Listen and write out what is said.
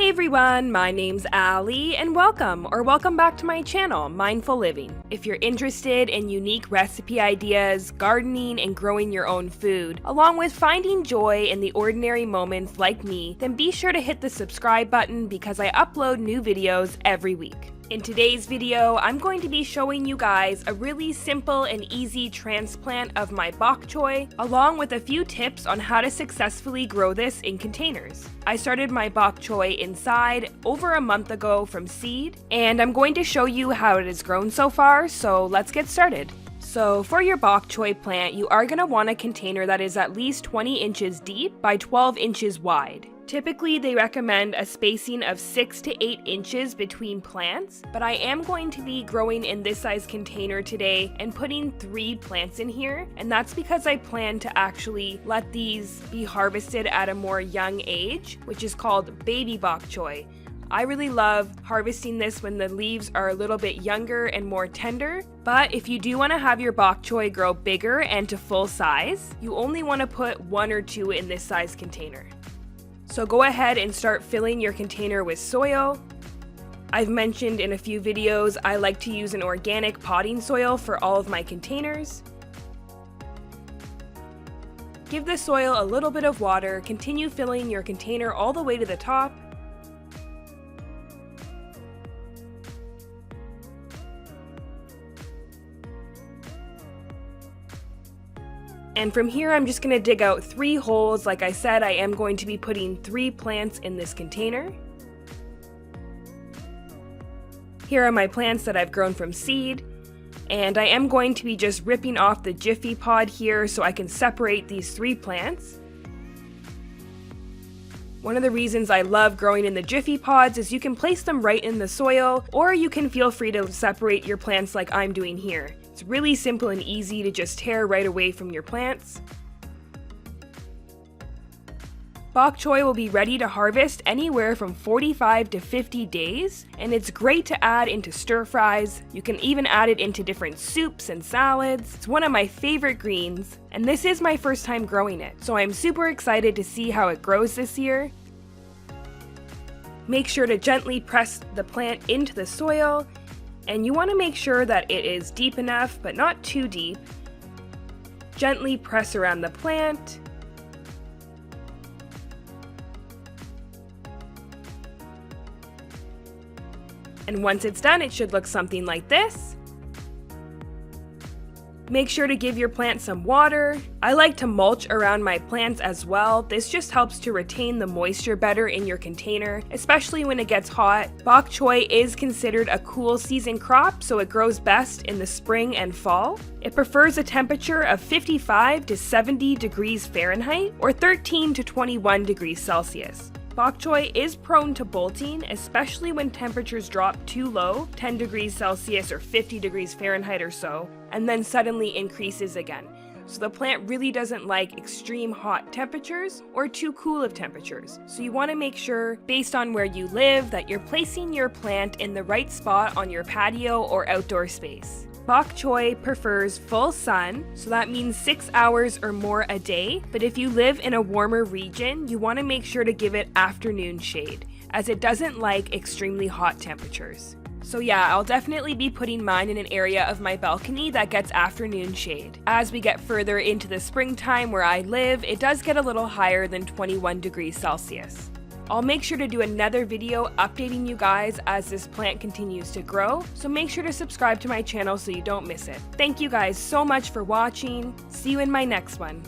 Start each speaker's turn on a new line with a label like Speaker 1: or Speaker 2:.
Speaker 1: Hey everyone, my name's Allie and welcome back to my channel, Mindful Living. If you're interested in unique recipe ideas, gardening, and growing your own food, along with finding joy in the ordinary moments like me, then be sure to hit the subscribe button because I upload new videos every week. In today's video, I'm going to be showing you guys a really simple and easy transplant of my bok choy, along with a few tips on how to successfully grow this in containers. I started my bok choy inside over a month ago from seed, and I'm going to show you how it has grown so far, so let's get started. So for your bok choy plant, you are going to want a container that is at least 20 inches deep by 12 inches wide. Typically, they recommend a spacing of 6 to 8 inches between plants, but I am going to be growing in this size container today and putting 3 plants in here, and that's because I plan to actually let these be harvested at a more young age, which is called baby bok choy. I really love harvesting this when the leaves are a little bit younger and more tender, but if you do want to have your bok choy grow bigger and to full size, you only want to put 1 or 2 in this size container. So go ahead and start filling your container with soil. I've mentioned in a few videos I like to use an organic potting soil for all of my containers. Give the soil a little bit of water, continue filling your container all the way to the top. And from here, I'm just going to dig out 3 holes. Like I said, I am going to be putting 3 plants in this container. Here are my plants that I've grown from seed. And I am going to be just ripping off the Jiffy pod here so I can separate these 3 plants. One of the reasons I love growing in the Jiffy pods is you can place them right in the soil, or you can feel free to separate your plants like I'm doing here. It's really simple and easy to just tear right away from your plants. Bok choy will be ready to harvest anywhere from 45 to 50 days, and it's great to add into stir fries. You can even add it into different soups and salads. It's one of my favorite greens, and this is my first time growing it, so I'm super excited to see how it grows this year. Make sure to gently press the plant into the soil, and you want to make sure that it is deep enough, but not too deep. Gently press around the plant. And once it's done, it should look something like this. Make sure to give your plant some water. I like to mulch around my plants as well. This just helps to retain the moisture better in your container, especially when it gets hot. Bok choy is considered a cool season crop, so it grows best in the spring and fall. It prefers a temperature of 55 to 70 degrees Fahrenheit or 13 to 21 degrees Celsius. Bok choy is prone to bolting, especially when temperatures drop too low, 10 degrees Celsius or 50 degrees Fahrenheit or so, and then suddenly increases again. So the plant really doesn't like extreme hot temperatures or too cool of temperatures. So you want to make sure, based on where you live, that you're placing your plant in the right spot on your patio or outdoor space. Bok choy prefers full sun, so that means 6 hours or more a day, but if you live in a warmer region, you want to make sure to give it afternoon shade, as it doesn't like extremely hot temperatures. So yeah, I'll definitely be putting mine in an area of my balcony that gets afternoon shade. As we get further into the springtime where I live, it does get a little higher than 21 degrees Celsius. I'll make sure to do another video updating you guys as this plant continues to grow, so make sure to subscribe to my channel so you don't miss it. Thank you guys so much for watching. See you in my next one.